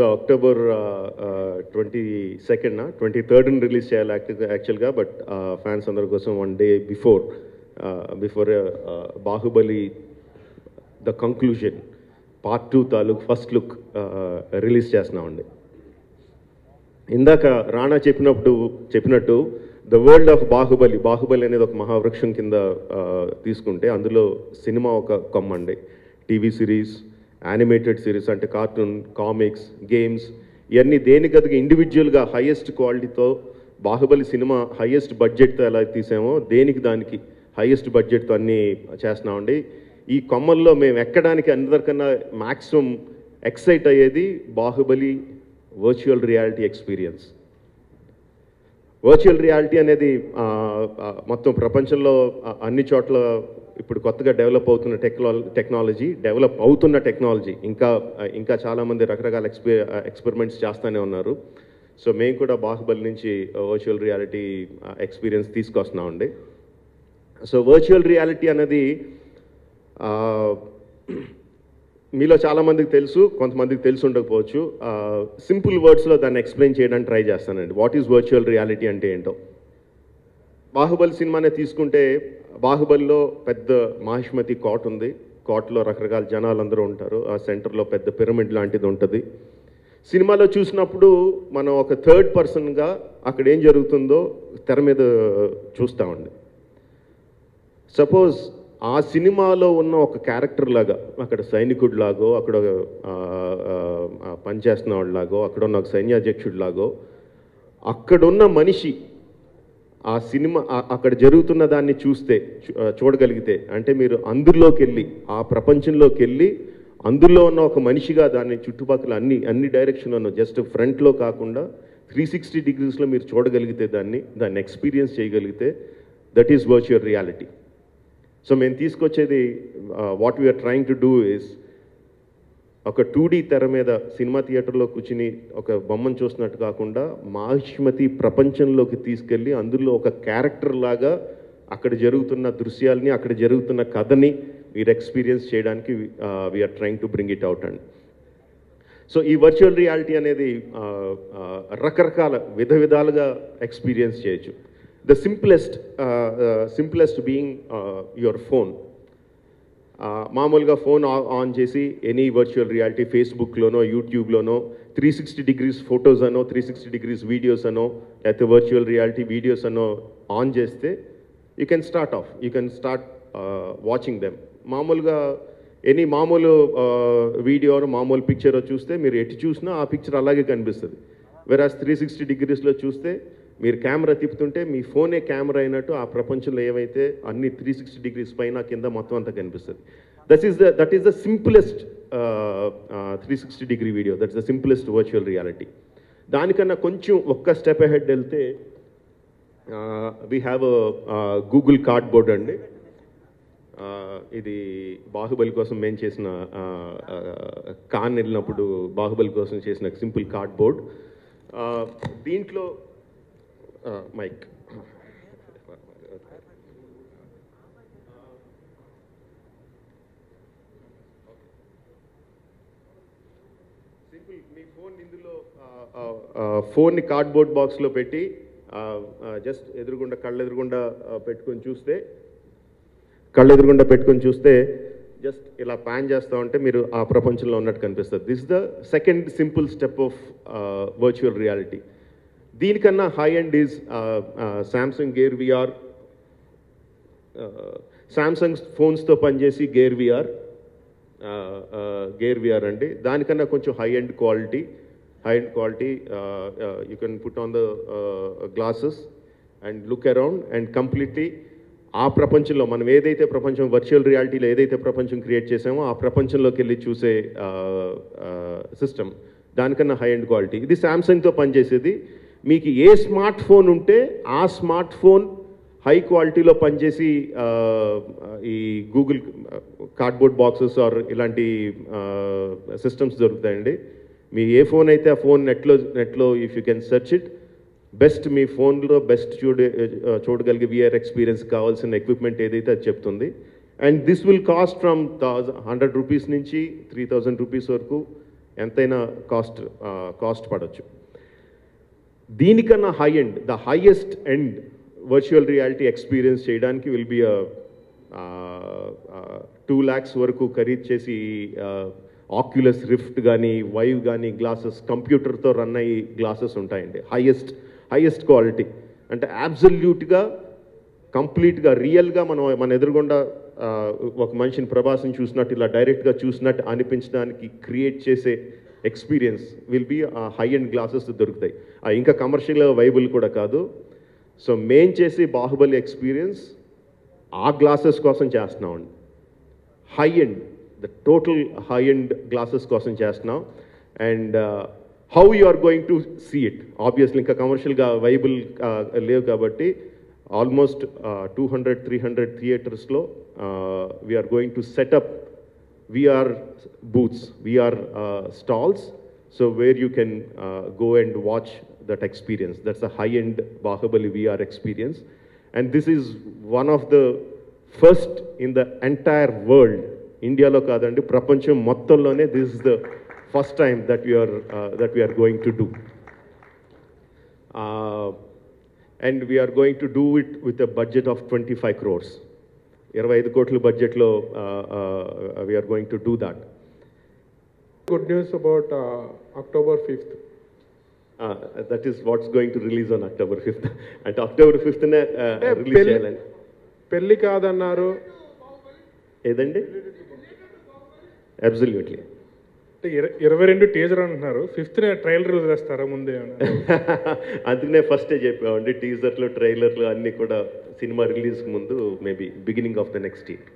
So October 22nd 23rd release చేయాలి యాక్చువల్గా, but fans అందరి కోసం 1 day before Baahubali the conclusion part 2 తాలూకు ఫస్ట్ లుక్ రిలీజ్ చేస్తున్నామండి. ఇందాక రాణా చెప్పినట్టు ద వరల్డ్ ఆఫ్ బాహుబలి అనేది ఒక మహావృక్షం కింద తీసుకుంటే అందులో సినిమా ఒక కొమ్మండి. టీవీ సిరీస్, యానిమేటెడ్ సిరీస్ అంటే కార్టూన్, కామిక్స్, గేమ్స్, ఇవన్నీ దేనికదిగా ఇండివిజువల్గా హైయెస్ట్ క్వాలిటీతో బాహుబలి సినిమా హైయెస్ట్ బడ్జెట్తో ఎలా తీసామో దానికి హైయెస్ట్ బడ్జెట్తో అన్నీ చేస్తున్నామండి. ఈ కొమ్మల్లో మేము ఎక్కడానికి అందరికన్నా మ్యాక్సిమం ఎక్సైట్ అయ్యేది Baahubali virtual reality experience. Virtual reality అనేది మొత్తం ప్రపంచంలో అన్ని చోట్ల ఇప్పుడు కొత్తగా డెవలప్ అవుతున్న టెక్నాలజీ ఇంకా చాలామంది రకరకాల ఎక్స్పెరిమెంట్స్ చేస్తూనే ఉన్నారు. సో మేము కూడా బాహుబలి నుంచి వర్చువల్ రియాలిటీ ఎక్స్పీరియన్స్ తీసుకొస్తున్నామండి. సో వర్చువల్ రియాలిటీ అనేది మీలో చాలామందికి తెలుసు, కొంతమందికి తెలిసి ఉండకపోవచ్చు. సింపుల్ వర్డ్స్లో దాన్ని ఎక్స్ప్లెయిన్ చేయడానికి ట్రై చేస్తానండి. వాట్ ఈజ్ వర్చువల్ రియాలిటీ అంటే ఏంటో. బాహుబలి సినిమానే తీసుకుంటే బాహుబలిలో పెద్ద మహిష్మతి కోట ఉంది. కోటలో రకరకాల జనాలందరూ ఉంటారు. ఆ సెంటర్లో పెద్ద పిరమిడ్ లాంటిది ఉంటుంది. సినిమాలో చూసినప్పుడు మనం ఒక థర్డ్ పర్సన్గా అక్కడ ఏం జరుగుతుందో తెర మీద చూస్తామండి. సపోజ్ ఆ సినిమాలో ఉన్న ఒక క్యారెక్టర్ లాగా, అక్కడ సైనికుడిలాగో, అక్కడ పనిచేస్తున్న వాళ్ళలాగో, అక్కడ ఉన్న ఒక సైన్యాధ్యక్షుడిలాగో, అక్కడున్న మనిషి ఆ సినిమా అక్కడ జరుగుతున్న దాన్ని చూడగలిగితే, అంటే మీరు అందులోకి వెళ్ళి, ఆ ప్రపంచంలోకి వెళ్ళి అందులో ఉన్న ఒక మనిషిగా దాన్ని చుట్టుపక్కల అన్ని డైరెక్షన్లో జస్ట్ ఫ్రంట్లో కాకుండా 360 degreesలో మీరు చూడగలిగితే, దాన్ని ఎక్స్పీరియన్స్ చేయగలిగితే, that is virtual reality. So మేము తీసుకొచ్చేది what we're trying to do is ఒక 2D తెర మీద సినిమా థియేటర్లో కూర్చుని ఒక బొమ్మను చూసినట్టు కాకుండా మహిష్మతి ప్రపంచంలోకి తీసుకెళ్ళి అందులో ఒక క్యారెక్టర్ లాగా అక్కడ జరుగుతున్న దృశ్యాలని, అక్కడ జరుగుతున్న కథని మీరు ఎక్స్పీరియన్స్ చేయడానికి we're trying to bring it out and. So ఈ వర్చువల్ రియాలిటీ అనేది రకరకాల విధాలుగా ఎక్స్పీరియన్స్ చేయొచ్చు. The simplest being your phone. మామూలుగా ఫోన్ ఆన్ చేసి ఎనీ వర్చువల్ రియాలిటీ ఫేస్బుక్లోనో, యూట్యూబ్లోనో 360 degrees ఫొటోస్ అనో, 360 degrees వీడియోస్ అనో, లేకపోతే వర్చువల్ రియాలిటీ వీడియోస్ అనో ఆన్ చేస్తే you can start watching them. మామూలుగా మామూలు వీడియో, మామూలు పిక్చర్ చూస్తే మీరు ఎటు చూసినా ఆ పిక్చర్ అలాగే కనిపిస్తుంది. వెరాస్ 360 degreesలో చూస్తే మీరు కెమెరా తిప్పుతుంటే మీ ఫోనే కెమెరా అయినట్టు ఆ ప్రపంచంలో ఏవైతే అన్ని 360 degrees పైన కింద మొత్తం అంతా కనిపిస్తుంది. That is the simplest 360 degree video. That's the simplest virtual reality. దానికన్నా కొంచెం ఒక్క స్టెప్ అహెడ్ వెళ్తే వీ హ్యావ్ గూగుల్ కార్డ్బోర్డ్ అండి. ఇది బాహుబలి కోసం మేము చేసిన కాన్ వెళ్ళినప్పుడు బాహుబలి కోసం చేసిన సింపుల్ కార్డ్బోర్డ్. దీంట్లో మైక్ సింపుల్ మీ ఫోన్ ఇందులో ఫోన్ని కార్డ్బోర్డ్ బాక్స్లో పెట్టి జస్ట్ కళ్ళెదురుగుండా పెట్టుకొని చూస్తే జస్ట్ ఇలా ప్యాన్ చేస్తూ ఉంటే మీరు ఆ ప్రపంచంలో ఉన్నట్టు కనిపిస్తుంది. This the second simple step of virtual reality. దీనికన్నా high end is Samsung gear VR. Samsung ఫోన్స్తో పనిచేసి గేర్ విఆర్ అండి. దానికన్నా కొంచెం high end quality you can put on the glasses and look around and completely ఆ ప్రపంచంలో మనం ఏదైతే ప్రపంచం వర్చువల్ రియాలిటీలో ఏదైతే ప్రపంచం క్రియేట్ చేసామో ఆ ప్రపంచంలోకి వెళ్ళి చూసే సిస్టమ్. దానికన్నా హై ఎండ్ క్వాలిటీ. ఇది శాంసంగ్తో పనిచేసేది. మీకు ఏ స్మార్ట్ ఫోన్ ఉంటే ఆ స్మార్ట్ ఫోన్ హై క్వాలిటీలో పనిచేసి ఈ గూగుల్ కార్డ్బోర్డ్ బాక్సెస్ ఆర్ ఇలాంటి సిస్టమ్స్ దొరుకుతాయండి. మీ ఏ ఫోన్ అయితే ఆ ఫోన్ నెట్లో if you can search it, best మీ ఫోన్లో బెస్ట్ చూడగలిగే విఆర్ ఎక్స్పీరియన్స్ కావాల్సిన ఎక్విప్మెంట్ ఏదైతే అది చెప్తుంది. And this will cost from 100 rupees నుంచి 3000 రూపీస్ వరకు ఎంతైనా కాస్ట్ పడవచ్చు. దీనికన్నా high end, the highest end virtual reality experience చేయడానికి విల్ బి 2 lakhs వరకు ఖరీదు చేసి ఆక్యులస్ రిఫ్ట్ కానీ వైవ్ కానీ గ్లాసెస్, కంప్యూటర్తో రన్ అయ్యి గ్లాసెస్ ఉంటాయండి. హైయెస్ట్ క్వాలిటీ అంటే అబ్సల్యూట్గా కంప్లీట్గా రియల్గా మన ఎదురుగుండా ఒక మనిషిని, ప్రభాస్ని చూసినట్టు ఇలా డైరెక్ట్గా చూసినట్టు అనిపించడానికి క్రియేట్ చేసే experience will be high end glasses దొరుకుతాయి. ఇంకా కమర్షియల్ వైబుల్ కూడా కాదు. సో మెయిన్ చేసి బాహుబలి ఎక్స్పీరియన్స్ ఆ గ్లాసెస్ కోసం చేస్తున్నామండి. High end, the total high end glasses కోసం చేస్తున్నాం. And how you are going to see it, obviously ఇంకా కమర్షియల్గా వైబుల్ లేవు కాబట్టి ఆల్మోస్ట్ 200-300 థియేటర్స్లో we're going to set up VR booths, VR stalls, so where you can go and watch that experience. That's a high-end Bahubali VR experience, and this is one of the first in the entire world. India lo kadandi, prapancham mottallone this is the first time that we are going to do, and we are going to do it with a budget of 25 crores. 25 కోట్ల బడ్జెట్లో we are going to do that. Good news about October 5th. That is what's going to release on October 5th. And October 5th నే release చేయాలని. పెళ్లి కాదన్నారు ఏదండి? Absolutely. 22 teaser అంటున్నారు, 5th trailer వదిలేస్తారా ముందే? అందుకనే ఫస్టే చెప్పామండి, టీజర్లు ట్రైలర్లు అన్నీ కూడా సినిమా రిలీజ్కి ముందు maybe beginning of the next year.